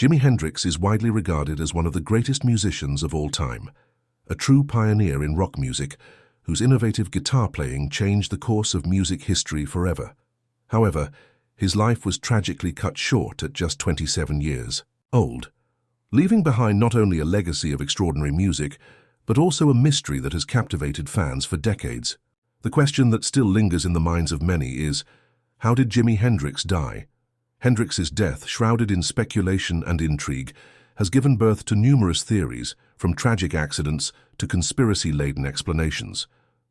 Jimi Hendrix is widely regarded as one of the greatest musicians of all time, a true pioneer in rock music whose innovative guitar playing changed the course of music history forever. However, his life was tragically cut short at just 27 years old, leaving behind not only a legacy of extraordinary music, but also a mystery that has captivated fans for decades. The question that still lingers in the minds of many is, how did Jimi Hendrix die? Hendrix's death, shrouded in speculation and intrigue, has given birth to numerous theories, from tragic accidents to conspiracy-laden explanations.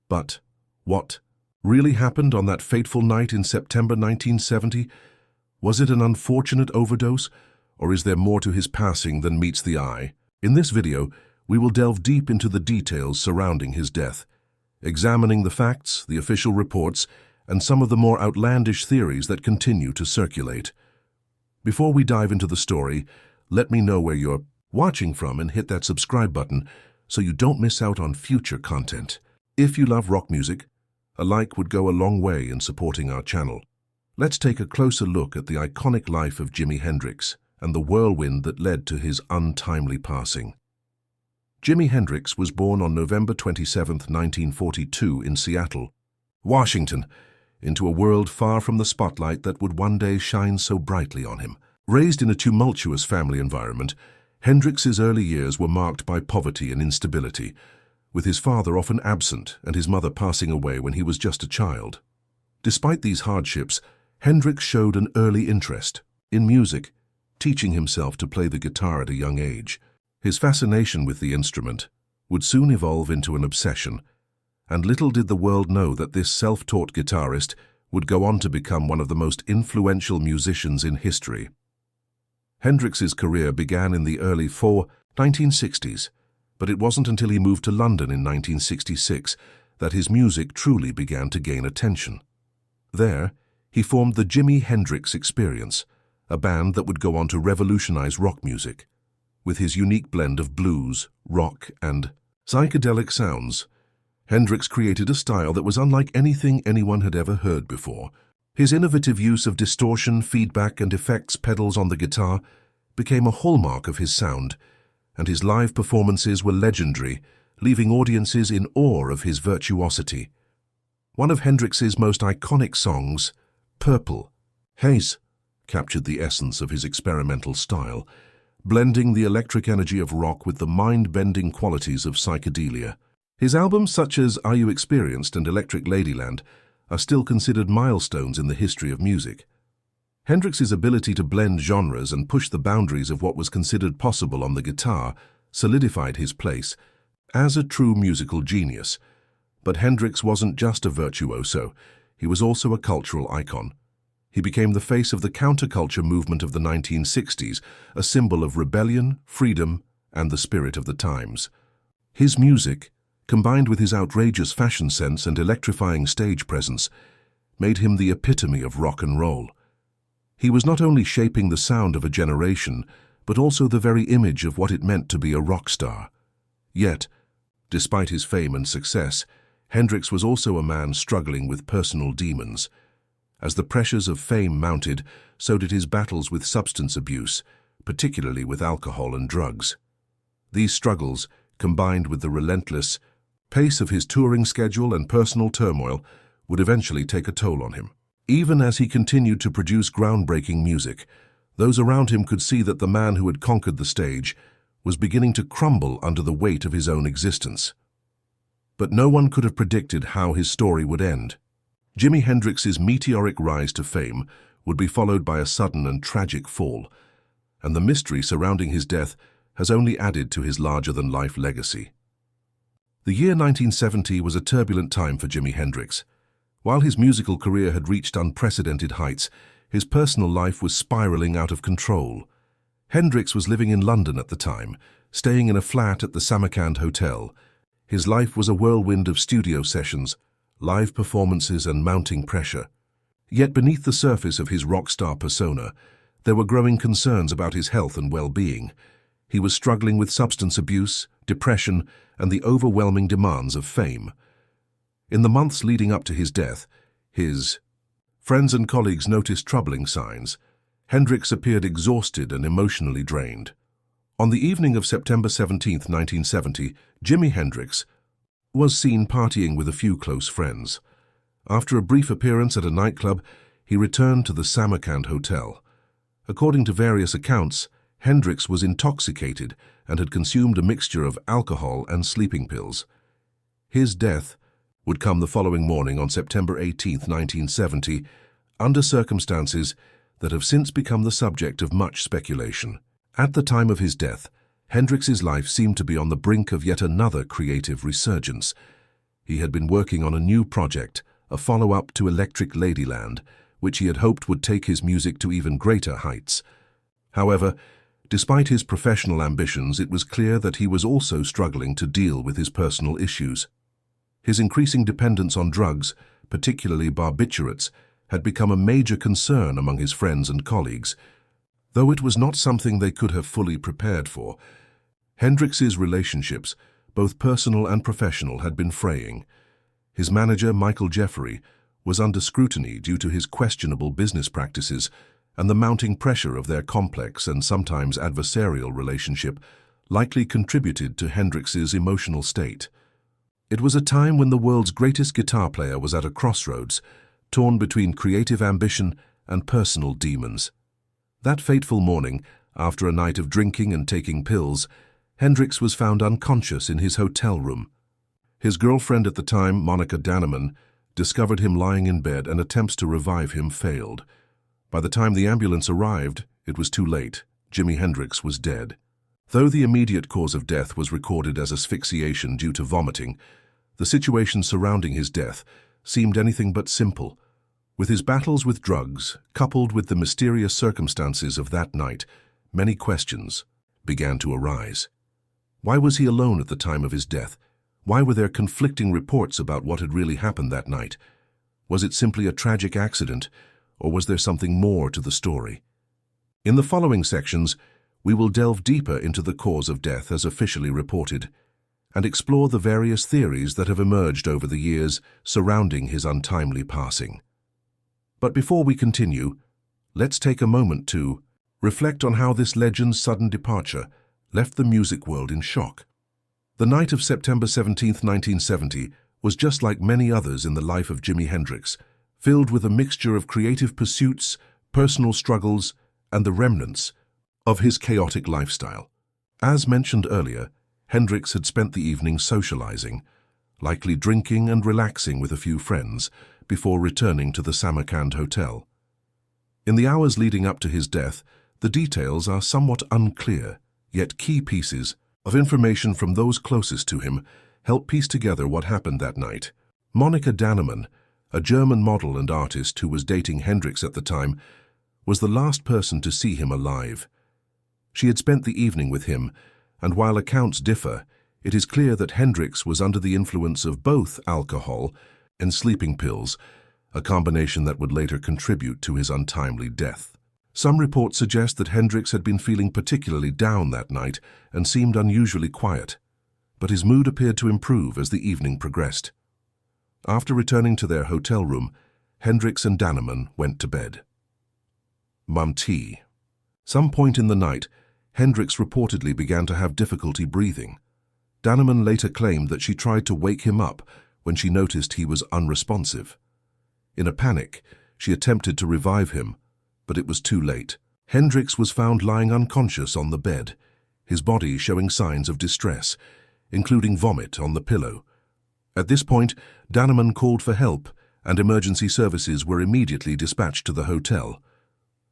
But what really happened on that fateful night in September 1970? Was it an unfortunate overdose, or is there more to his passing than meets the eye? In this video, we will delve deep into the details surrounding his death, examining the facts, the official reports, and some of the more outlandish theories that continue to circulate. Before we dive into the story, let me know where you're watching from and hit that subscribe button so you don't miss out on future content. If you love rock music, a like would go a long way in supporting our channel. Let's take a closer look at the iconic life of Jimi Hendrix and the whirlwind that led to his untimely passing. Jimi Hendrix was born on November 27, 1942 in Seattle, Washington, into a world far from the spotlight that would one day shine so brightly on him. Raised in a tumultuous family environment, Hendrix's early years were marked by poverty and instability, with his father often absent and his mother passing away when he was just a child. Despite these hardships, Hendrix showed an early interest in music, teaching himself to play the guitar at a young age. His fascination with the instrument would soon evolve into an obsession, and little did the world know that this self-taught guitarist would go on to become one of the most influential musicians in history. Hendrix's career began in the early 1960s, but it wasn't until he moved to London in 1966 that his music truly began to gain attention. There, he formed the Jimi Hendrix Experience, a band that would go on to revolutionize rock music. With his unique blend of blues, rock, and psychedelic sounds, Hendrix created a style that was unlike anything anyone had ever heard before. His innovative use of distortion, feedback, and effects pedals on the guitar became a hallmark of his sound, and his live performances were legendary, leaving audiences in awe of his virtuosity. One of Hendrix's most iconic songs, Purple Haze, captured the essence of his experimental style, blending the electric energy of rock with the mind-bending qualities of psychedelia. His albums such as Are You Experienced and Electric Ladyland are still considered milestones in the history of music. Hendrix's ability to blend genres and push the boundaries of what was considered possible on the guitar solidified his place as a true musical genius. But Hendrix wasn't just a virtuoso, he was also a cultural icon. He became the face of the counterculture movement of the 1960s, a symbol of rebellion, freedom, and the spirit of the times. His music, combined with his outrageous fashion sense and electrifying stage presence, made him the epitome of rock and roll. He was not only shaping the sound of a generation, but also the very image of what it meant to be a rock star. Yet, despite his fame and success, Hendrix was also a man struggling with personal demons. As the pressures of fame mounted, so did his battles with substance abuse, particularly with alcohol and drugs. These struggles, combined with the relentless pace of his touring schedule and personal turmoil, would eventually take a toll on him. Even as he continued to produce groundbreaking music, those around him could see that the man who had conquered the stage was beginning to crumble under the weight of his own existence. But no one could have predicted how his story would end. Jimi Hendrix's meteoric rise to fame would be followed by a sudden and tragic fall, and the mystery surrounding his death has only added to his larger-than-life legacy. The year 1970 was a turbulent time for Jimi Hendrix. While his musical career had reached unprecedented heights, his personal life was spiraling out of control. Hendrix was living in London at the time, staying in a flat at the Samarkand Hotel. His life was a whirlwind of studio sessions, live performances, and mounting pressure. Yet beneath the surface of his rock star persona, there were growing concerns about his health and well-being. He was struggling with substance abuse, depression, and the overwhelming demands of fame. In the months leading up to his death, his friends and colleagues noticed troubling signs. Hendrix appeared exhausted and emotionally drained. On the evening of September 17, 1970, Jimi Hendrix was seen partying with a few close friends. After a brief appearance at a nightclub, he returned to the Samarkand Hotel. According to various accounts, Hendrix was intoxicated and had consumed a mixture of alcohol and sleeping pills. His death would come the following morning on September 18, 1970, under circumstances that have since become the subject of much speculation. At the time of his death, Hendrix's life seemed to be on the brink of yet another creative resurgence. He had been working on a new project, a follow-up to Electric Ladyland, which he had hoped would take his music to even greater heights. However, despite his professional ambitions, it was clear that he was also struggling to deal with his personal issues. His increasing dependence on drugs, particularly barbiturates, had become a major concern among his friends and colleagues. Though it was not something they could have fully prepared for, Hendrix's relationships, both personal and professional, had been fraying. His manager, Michael Jeffrey, was under scrutiny due to his questionable business practices, and the mounting pressure of their complex and sometimes adversarial relationship likely contributed to Hendrix's emotional state. It was a time when the world's greatest guitar player was at a crossroads, torn between creative ambition and personal demons. That fateful morning, after a night of drinking and taking pills, Hendrix was found unconscious in his hotel room. His girlfriend at the time, Monica Dannemann, discovered him lying in bed, and attempts to revive him failed. By the time the ambulance arrived, it was too late. Jimi Hendrix was dead. Though the immediate cause of death was recorded as asphyxiation due to vomiting, the situation surrounding his death seemed anything but simple. With his battles with drugs, coupled with the mysterious circumstances of that night, many questions began to arise. Why was he alone at the time of his death? Why were there conflicting reports about what had really happened that night? Was it simply a tragic accident, or was there something more to the story? In the following sections, we will delve deeper into the cause of death as officially reported, and explore the various theories that have emerged over the years surrounding his untimely passing. But before we continue, let's take a moment to reflect on how this legend's sudden departure left the music world in shock. The night of September 17, 1970, was just like many others in the life of Jimi Hendrix, filled with a mixture of creative pursuits, personal struggles, and the remnants of his chaotic lifestyle. As mentioned earlier, Hendrix had spent the evening socializing, likely drinking and relaxing with a few friends, before returning to the Samarkand Hotel. In the hours leading up to his death, the details are somewhat unclear, yet key pieces of information from those closest to him help piece together what happened that night. Monica Dannemann, a German model and artist who was dating Hendrix at the time, was the last person to see him alive. She had spent the evening with him, and while accounts differ, it is clear that Hendrix was under the influence of both alcohol and sleeping pills, a combination that would later contribute to his untimely death. Some reports suggest that Hendrix had been feeling particularly down that night and seemed unusually quiet, but his mood appeared to improve as the evening progressed. After returning to their hotel room, Hendrix and Dannemann went to bed. Tea. Some point in the night, Hendrix reportedly began to have difficulty breathing. Dannemann later claimed that she tried to wake him up when she noticed he was unresponsive. In a panic, she attempted to revive him, but it was too late. Hendrix was found lying unconscious on the bed, his body showing signs of distress, including vomit on the pillow. At this point, Dannemann called for help, and emergency services were immediately dispatched to the hotel.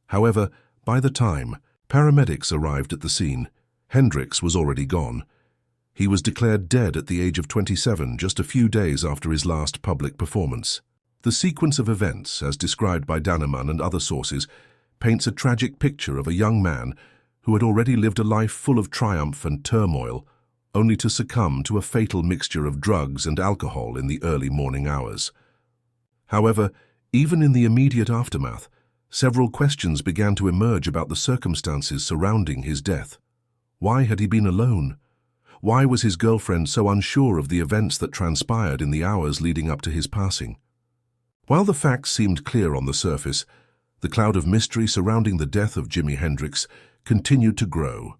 However, by the time paramedics arrived at the scene, Hendrix was already gone. He was declared dead at the age of 27, just a few days after his last public performance. The sequence of events, as described by Dannemann and other sources, paints a tragic picture of a young man who had already lived a life full of triumph and turmoil, only to succumb to a fatal mixture of drugs and alcohol in the early morning hours. However, even in the immediate aftermath, several questions began to emerge about the circumstances surrounding his death. Why had he been alone? Why was his girlfriend so unsure of the events that transpired in the hours leading up to his passing? While the facts seemed clear on the surface, The cloud of mystery surrounding the death of Jimi Hendrix continued to grow.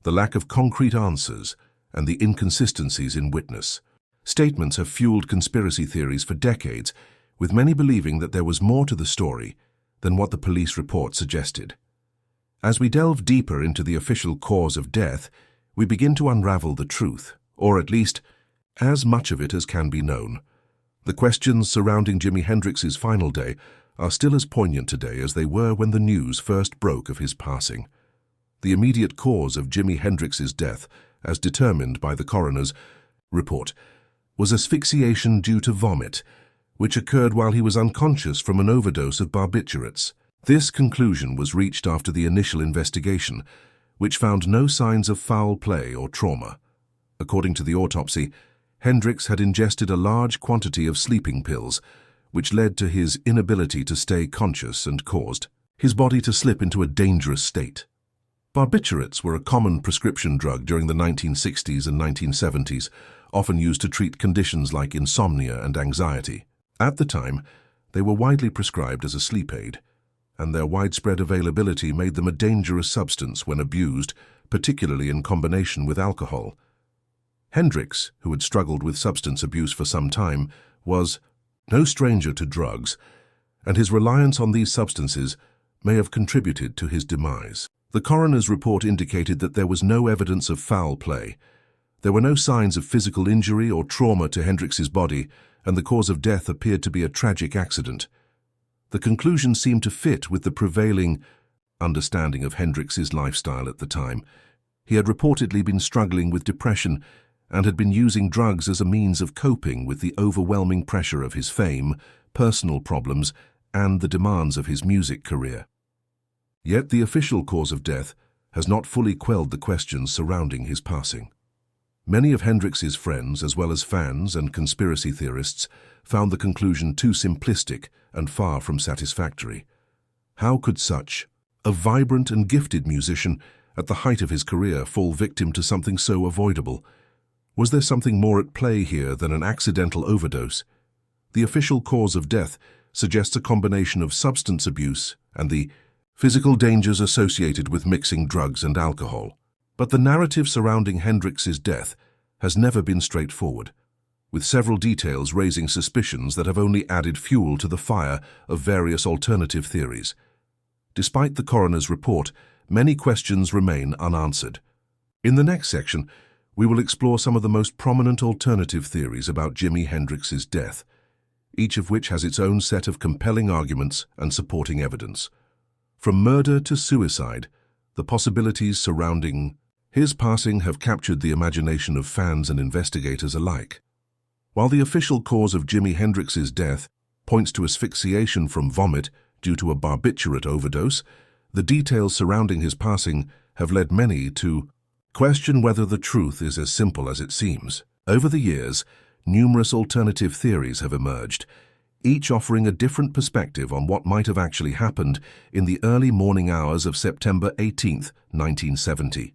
The lack of concrete answers and the inconsistencies in witness statements have fueled conspiracy theories for decades, with many believing that there was more to the story than what the police report suggested. As we delve deeper into the official cause of death, we begin to unravel the truth, or at least as much of it as can be known. The questions surrounding Jimi Hendrix's final day are still as poignant today as they were when the news first broke of his passing. The immediate cause of Jimi Hendrix's death, as determined by the coroner's report, was asphyxiation due to vomit, which occurred while he was unconscious from an overdose of barbiturates. This conclusion was reached after the initial investigation, which found no signs of foul play or trauma. According to the autopsy, Hendrix had ingested a large quantity of sleeping pills, which led to his inability to stay conscious and caused his body to slip into a dangerous state. Barbiturates were a common prescription drug during the 1960s and 1970s, often used to treat conditions like insomnia and anxiety. At the time, they were widely prescribed as a sleep aid, and their widespread availability made them a dangerous substance when abused, particularly in combination with alcohol. Hendrix, who had struggled with substance abuse for some time, was no stranger to drugs, and his reliance on these substances may have contributed to his demise. The coroner's report indicated that there was no evidence of foul play. There were no signs of physical injury or trauma to Hendrix's body, and the cause of death appeared to be a tragic accident. The conclusion seemed to fit with the prevailing understanding of Hendrix's lifestyle at the time. He had reportedly been struggling with depression and had been using drugs as a means of coping with the overwhelming pressure of his fame, personal problems, and the demands of his music career. Yet the official cause of death has not fully quelled the questions surrounding his passing. Many of Hendrix's friends, as well as fans and conspiracy theorists, found the conclusion too simplistic and far from satisfactory. How could such a vibrant and gifted musician at the height of his career fall victim to something so avoidable? Was there something more at play here than an accidental overdose? The official cause of death suggests a combination of substance abuse and the physical dangers associated with mixing drugs and alcohol. But the narrative surrounding Hendrix's death has never been straightforward, with several details raising suspicions that have only added fuel to the fire of various alternative theories. Despite the coroner's report, many questions remain unanswered. In the next section, we will explore some of the most prominent alternative theories about Jimi Hendrix's death, each of which has its own set of compelling arguments and supporting evidence. From murder to suicide, the possibilities surrounding his passing have captured the imagination of fans and investigators alike. While the official cause of Jimi Hendrix's death points to asphyxiation from vomit due to a barbiturate overdose, the details surrounding his passing have led many to question whether the truth is as simple as it seems. Over the years, numerous alternative theories have emerged, each offering a different perspective on what might have actually happened in the early morning hours of September 18, 1970.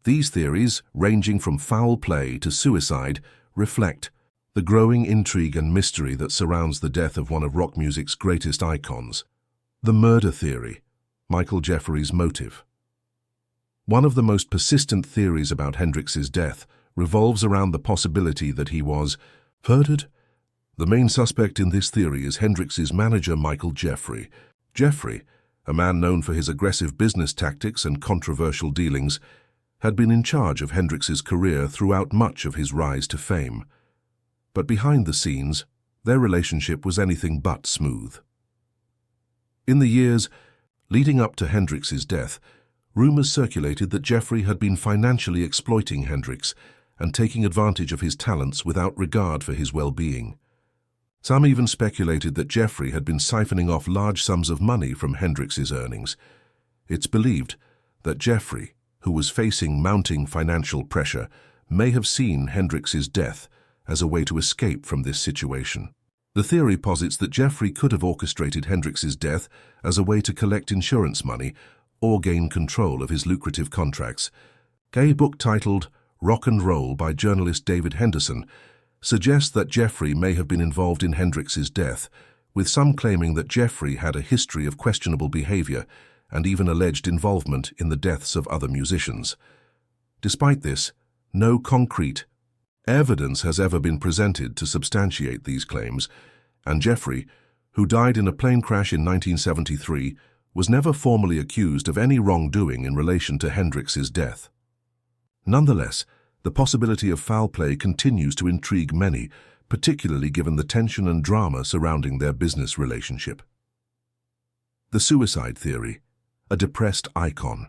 These theories, ranging from foul play to suicide, reflect the growing intrigue and mystery that surrounds the death of one of rock music's greatest icons. The murder theory, Michael Jeffrey's motive. One of the most persistent theories about Hendrix's death revolves around the possibility that he was murdered. The main suspect in this theory is Hendrix's manager, Michael Jeffrey. Jeffrey, a man known for his aggressive business tactics and controversial dealings, had been in charge of Hendrix's career throughout much of his rise to fame. But behind the scenes, their relationship was anything but smooth. In the years leading up to Hendrix's death, rumors circulated that Jeffrey had been financially exploiting Hendrix and taking advantage of his talents without regard for his well-being. Some even speculated that Jeffrey had been siphoning off large sums of money from Hendrix's earnings. It's believed that Jeffrey, who was facing mounting financial pressure, may have seen Hendrix's death as a way to escape from this situation. The theory posits that Jeffrey could have orchestrated Hendrix's death as a way to collect insurance money or gain control of his lucrative contracts. A book titled Rock and Roll by journalist David Henderson suggests that Jeffrey may have been involved in Hendrix's death, with some claiming that Jeffrey had a history of questionable behavior and even alleged involvement in the deaths of other musicians. Despite this, no concrete evidence has ever been presented to substantiate these claims, and Jeffrey, who died in a plane crash in 1973, was never formally accused of any wrongdoing in relation to Hendrix's death. Nonetheless, the possibility of foul play continues to intrigue many, particularly given the tension and drama surrounding their business relationship. The suicide theory, a depressed icon.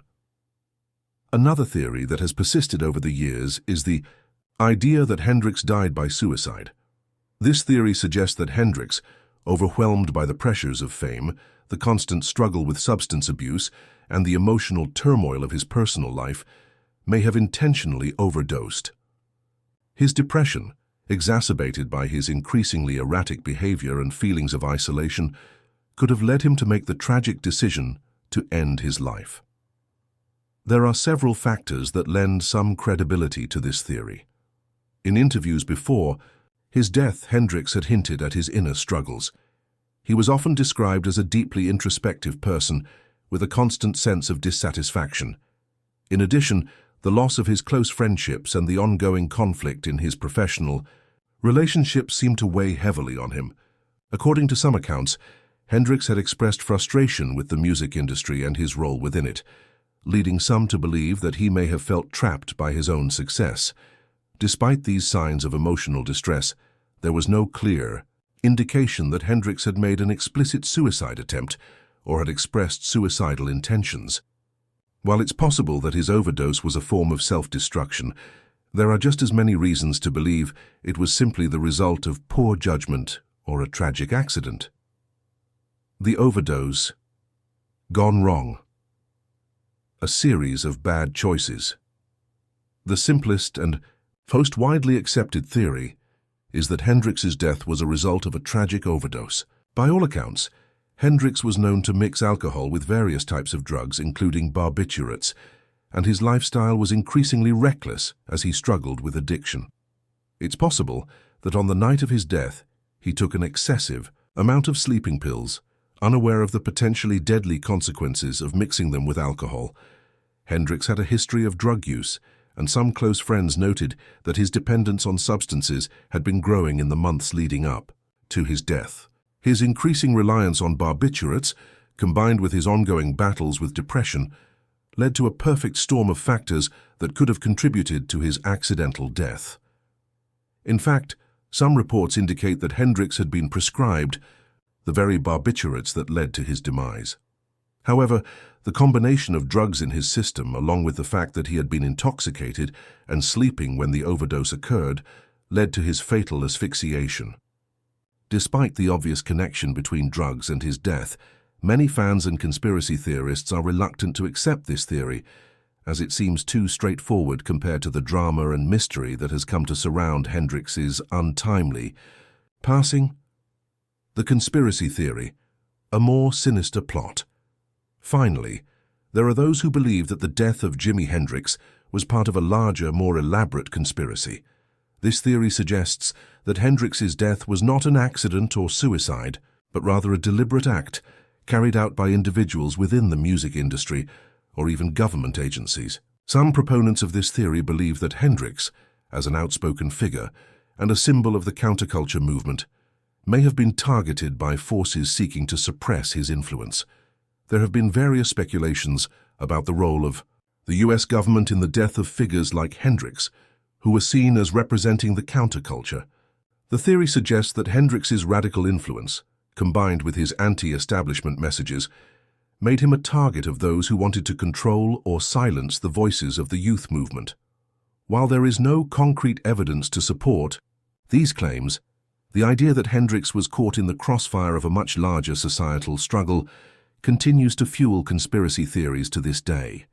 Another theory that has persisted over the years is the idea that Hendrix died by suicide. This theory suggests that Hendrix, overwhelmed by the pressures of fame, the constant struggle with substance abuse, and the emotional turmoil of his personal life, may have intentionally overdosed. His depression, exacerbated by his increasingly erratic behavior and feelings of isolation, could have led him to make the tragic decision to end his life. There are several factors that lend some credibility to this theory. In interviews before his death, Hendrix had hinted at his inner struggles. He was often described as a deeply introspective person with a constant sense of dissatisfaction. In addition, the loss of his close friendships and the ongoing conflict in his professional relationships seemed to weigh heavily on him. According to some accounts, Hendrix had expressed frustration with the music industry and his role within it, leading some to believe that he may have felt trapped by his own success. Despite these signs of emotional distress, there was no clear indication that Hendrix had made an explicit suicide attempt or had expressed suicidal intentions. While it's possible that his overdose was a form of self-destruction, there are just as many reasons to believe it was simply the result of poor judgment or a tragic accident. The overdose gone wrong. A series of bad choices. The simplest and most widely accepted theory is that Hendrix's death was a result of a tragic overdose. By all accounts, Hendrix was known to mix alcohol with various types of drugs, including barbiturates, and his lifestyle was increasingly reckless as he struggled with addiction. It's possible that on the night of his death, he took an excessive amount of sleeping pills, unaware of the potentially deadly consequences of mixing them with alcohol. Hendrix had a history of drug use, and some close friends noted that his dependence on substances had been growing in the months leading up to his death. His increasing reliance on barbiturates, combined with his ongoing battles with depression, led to a perfect storm of factors that could have contributed to his accidental death. In fact, some reports indicate that Hendrix had been prescribed the very barbiturates that led to his demise. However, the combination of drugs in his system, along with the fact that he had been intoxicated and sleeping when the overdose occurred, led to his fatal asphyxiation. Despite the obvious connection between drugs and his death, many fans and conspiracy theorists are reluctant to accept this theory, as it seems too straightforward compared to the drama and mystery that has come to surround Hendrix's untimely passing. The conspiracy theory, a more sinister plot. Finally, there are those who believe that the death of Jimi Hendrix was part of a larger, more elaborate conspiracy. This theory suggests that Hendrix's death was not an accident or suicide, but rather a deliberate act carried out by individuals within the music industry or even government agencies. Some proponents of this theory believe that Hendrix, as an outspoken figure and a symbol of the counterculture movement, may have been targeted by forces seeking to suppress his influence. There have been various speculations about the role of the US government in the death of figures like Hendrix, who were seen as representing the counterculture. The theory suggests that Hendrix's radical influence, combined with his anti-establishment messages, made him a target of those who wanted to control or silence the voices of the youth movement. While there is no concrete evidence to support these claims, the idea that Hendrix was caught in the crossfire of a much larger societal struggle continues to fuel conspiracy theories to this day.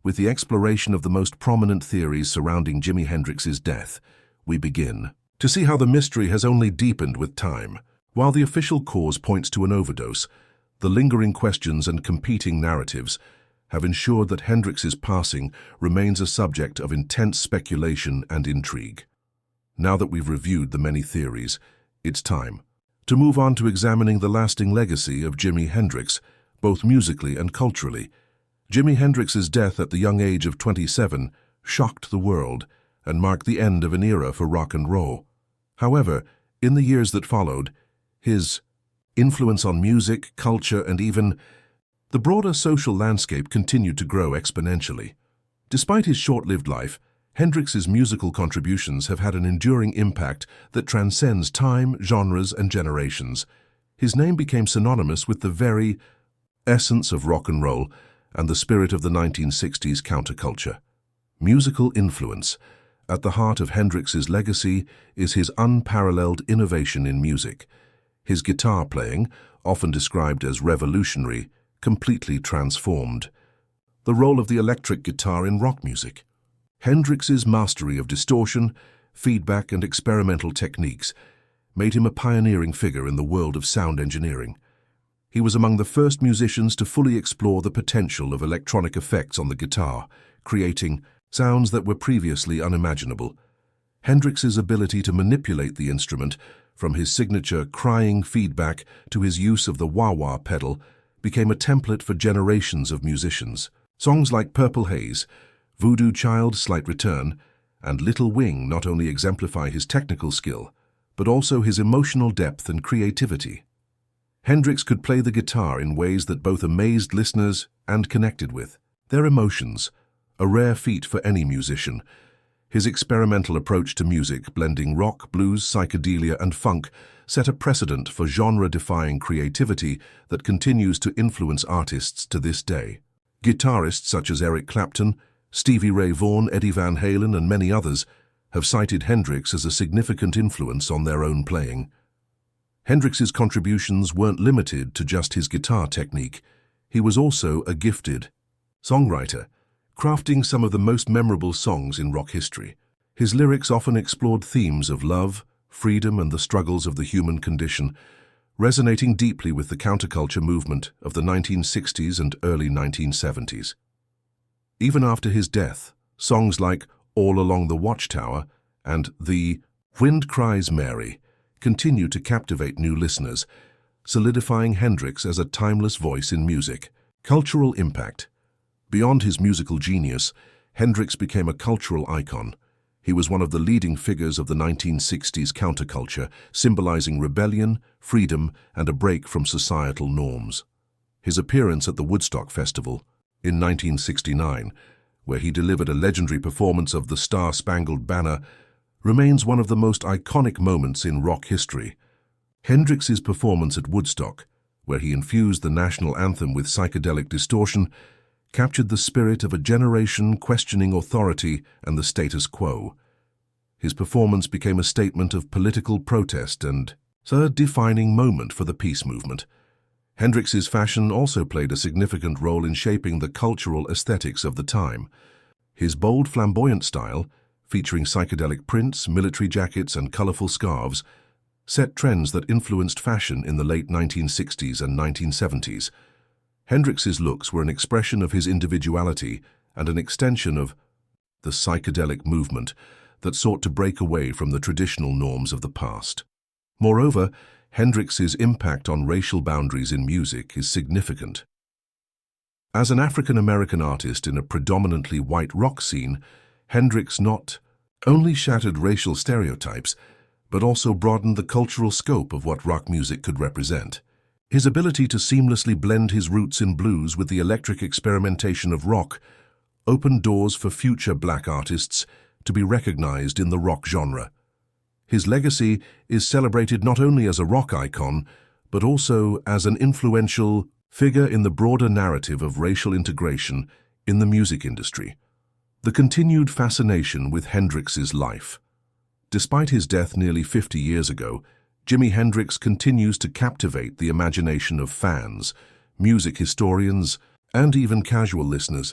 With the exploration of the most prominent theories surrounding Jimi Hendrix's death, we begin to see how the mystery has only deepened with time. While the official cause points to an overdose, the lingering questions and competing narratives have ensured that Hendrix's passing remains a subject of intense speculation and intrigue. Now that we've reviewed the many theories, it's time to move on to examining the lasting legacy of Jimi Hendrix, both musically and culturally. Jimi Hendrix's death at the young age of 27 shocked the world and marked the end of an era for rock and roll. However, in the years that followed, his influence on music, culture, and even the broader social landscape continued to grow exponentially. Despite his short-lived life, Hendrix's musical contributions have had an enduring impact that transcends time, genres, and generations. His name became synonymous with the very essence of rock and roll and the spirit of the 1960s counterculture. Musical influence. At the heart of Hendrix's legacy is his unparalleled innovation in music. His guitar playing, often described as revolutionary, completely transformed the role of the electric guitar in rock music. Hendrix's mastery of distortion, feedback, and experimental techniques made him a pioneering figure in the world of sound engineering. He was among the first musicians to fully explore the potential of electronic effects on the guitar, creating sounds that were previously unimaginable. Hendrix's ability to manipulate the instrument, from his signature crying feedback to his use of the wah-wah pedal, became a template for generations of musicians. Songs like Purple Haze, Voodoo Child, Slight Return, and Little Wing not only exemplify his technical skill, but also his emotional depth and creativity. Hendrix could play the guitar in ways that both amazed listeners and connected with their emotions, a rare feat for any musician. His experimental approach to music, blending rock, blues, psychedelia, and funk, set a precedent for genre-defying creativity that continues to influence artists to this day. Guitarists such as Eric Clapton, Stevie Ray Vaughan, Eddie Van Halen, and many others have cited Hendrix as a significant influence on their own playing. Hendrix's contributions weren't limited to just his guitar technique. He was also a gifted songwriter, crafting some of the most memorable songs in rock history. His lyrics often explored themes of love, freedom, and the struggles of the human condition, resonating deeply with the counterculture movement of the 1960s and early 1970s. Even after his death, songs like All Along the Watchtower and The Wind Cries Mary continue to captivate new listeners, solidifying Hendrix as a timeless voice in music. Cultural impact. Beyond his musical genius, Hendrix became a cultural icon. He was one of the leading figures of the 1960s counterculture, symbolizing rebellion, freedom, and a break from societal norms. His appearance at the Woodstock Festival in 1969, where he delivered a legendary performance of the Star-Spangled Banner, remains one of the most iconic moments in rock history. Hendrix's performance at Woodstock, where he infused the national anthem with psychedelic distortion, captured the spirit of a generation questioning authority and the status quo. His performance became a statement of political protest and a defining moment for the peace movement. Hendrix's fashion also played a significant role in shaping the cultural aesthetics of the time. His bold, flamboyant style, featuring psychedelic prints, military jackets, and colorful scarves, set trends that influenced fashion in the late 1960s and 1970s. Hendrix's looks were an expression of his individuality and an extension of the psychedelic movement that sought to break away from the traditional norms of the past. Moreover, Hendrix's impact on racial boundaries in music is significant. As an African-American artist in a predominantly white rock scene, Hendrix not only shattered racial stereotypes, but also broadened the cultural scope of what rock music could represent. His ability to seamlessly blend his roots in blues with the electric experimentation of rock opened doors for future black artists to be recognized in the rock genre. His legacy is celebrated not only as a rock icon, but also as an influential figure in the broader narrative of racial integration in the music industry. The continued fascination with Hendrix's life. Despite his death nearly 50 years ago, Jimi Hendrix continues to captivate the imagination of fans, music historians, and even casual listeners.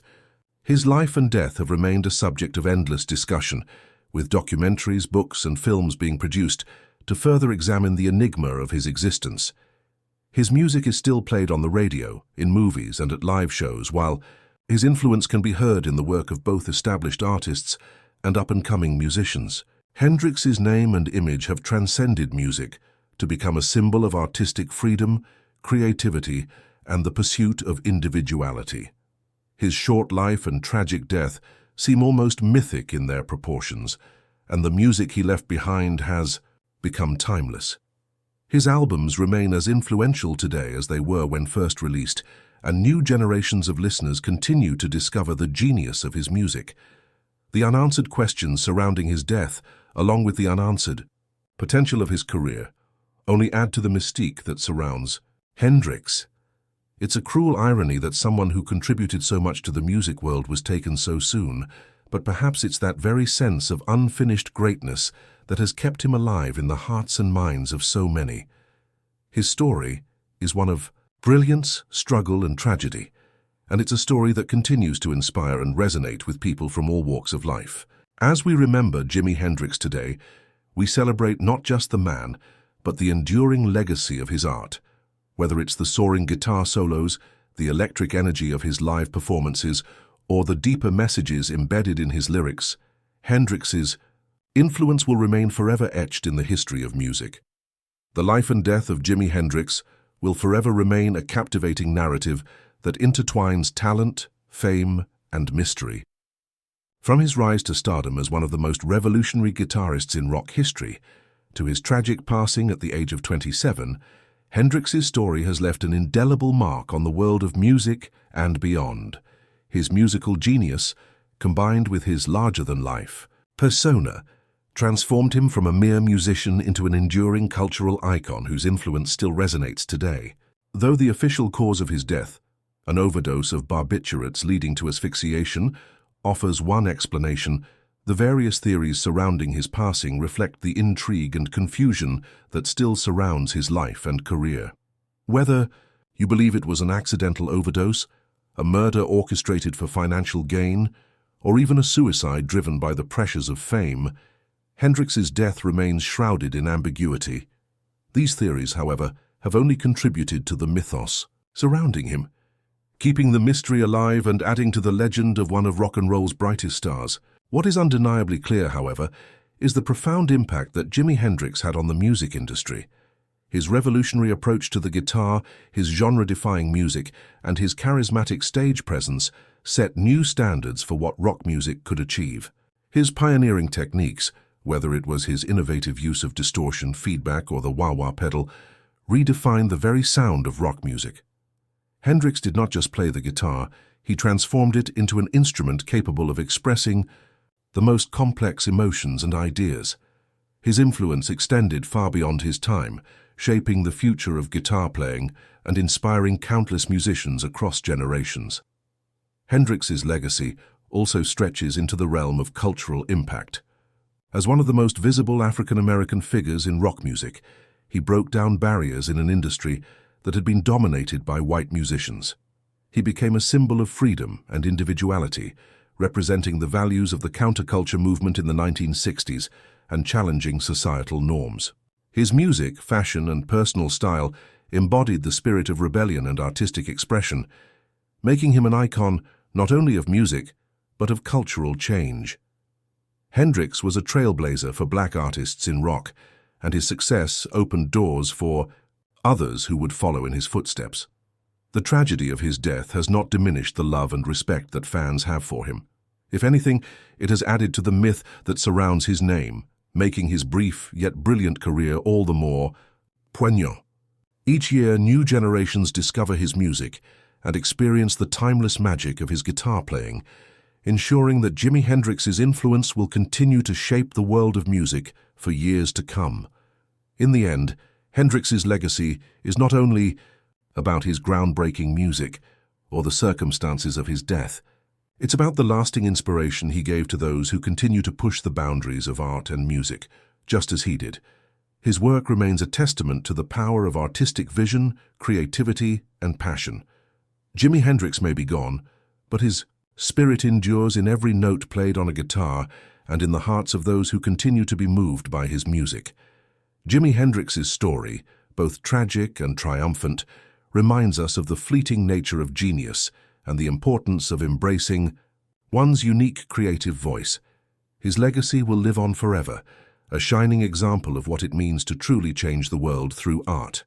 His life and death have remained a subject of endless discussion, with documentaries, books, and films being produced to further examine the enigma of his existence. His music is still played on the radio, in movies, and at live shows, while his influence can be heard in the work of both established artists and up-and-coming musicians. Hendrix's name and image have transcended music, to become a symbol of artistic freedom, creativity, and the pursuit of individuality. His short life and tragic death seem almost mythic in their proportions, and the music he left behind has become timeless. His albums remain as influential today as they were when first released, and new generations of listeners continue to discover the genius of his music. The unanswered questions surrounding his death, along with the unanswered potential of his career, only add to the mystique that surrounds Hendrix. It's a cruel irony that someone who contributed so much to the music world was taken so soon, but perhaps it's that very sense of unfinished greatness that has kept him alive in the hearts and minds of so many. His story is one of brilliance, struggle, and tragedy, and it's a story that continues to inspire and resonate with people from all walks of life. As we remember Jimi Hendrix today, we celebrate not just the man, but the enduring legacy of his art. Whether it's the soaring guitar solos, the electric energy of his live performances, or the deeper messages embedded in his lyrics, Hendrix's influence will remain forever etched in the history of music. The life and death of Jimi Hendrix will forever remain a captivating narrative that intertwines talent, fame, and mystery. From his rise to stardom as one of the most revolutionary guitarists in rock history, to his tragic passing at the age of 27, Hendrix's story has left an indelible mark on the world of music and beyond. His musical genius, combined with his larger-than-life persona, transformed him from a mere musician into an enduring cultural icon whose influence still resonates today. Though the official cause of his death, an overdose of barbiturates leading to asphyxiation, offers one explanation, the various theories surrounding his passing reflect the intrigue and confusion that still surrounds his life and career. Whether you believe it was an accidental overdose, a murder orchestrated for financial gain, or even a suicide driven by the pressures of fame, Hendrix's death remains shrouded in ambiguity. These theories, however, have only contributed to the mythos surrounding him, keeping the mystery alive and adding to the legend of one of rock and roll's brightest stars. What is undeniably clear, however, is the profound impact that Jimi Hendrix had on the music industry. His revolutionary approach to the guitar, his genre-defying music, and his charismatic stage presence set new standards for what rock music could achieve. His pioneering techniques, whether it was his innovative use of distortion, feedback, or the wah-wah pedal, redefined the very sound of rock music. Hendrix did not just play the guitar, he transformed it into an instrument capable of expressing the most complex emotions and ideas. His influence extended far beyond his time, shaping the future of guitar playing and inspiring countless musicians across generations. Hendrix's legacy also stretches into the realm of cultural impact. As one of the most visible African-American figures in rock music, he broke down barriers in an industry that had been dominated by white musicians. He became a symbol of freedom and individuality, representing the values of the counterculture movement in the 1960s and challenging societal norms. His music, fashion, and personal style embodied the spirit of rebellion and artistic expression, making him an icon not only of music, but of cultural change. Hendrix was a trailblazer for black artists in rock, and his success opened doors for others who would follow in his footsteps. The tragedy of his death has not diminished the love and respect that fans have for him. If anything, it has added to the myth that surrounds his name, making his brief yet brilliant career all the more poignant. Each year, new generations discover his music and experience the timeless magic of his guitar playing, ensuring that Jimi Hendrix's influence will continue to shape the world of music for years to come. In the end, Hendrix's legacy is not only about his groundbreaking music or the circumstances of his death. It's about the lasting inspiration he gave to those who continue to push the boundaries of art and music, just as he did. His work remains a testament to the power of artistic vision, creativity, and passion. Jimi Hendrix may be gone, but his spirit endures in every note played on a guitar and in the hearts of those who continue to be moved by his music. Jimi Hendrix's story, both tragic and triumphant, reminds us of the fleeting nature of genius and the importance of embracing one's unique creative voice. His legacy will live on forever a shining example of what it means to truly change the world through art.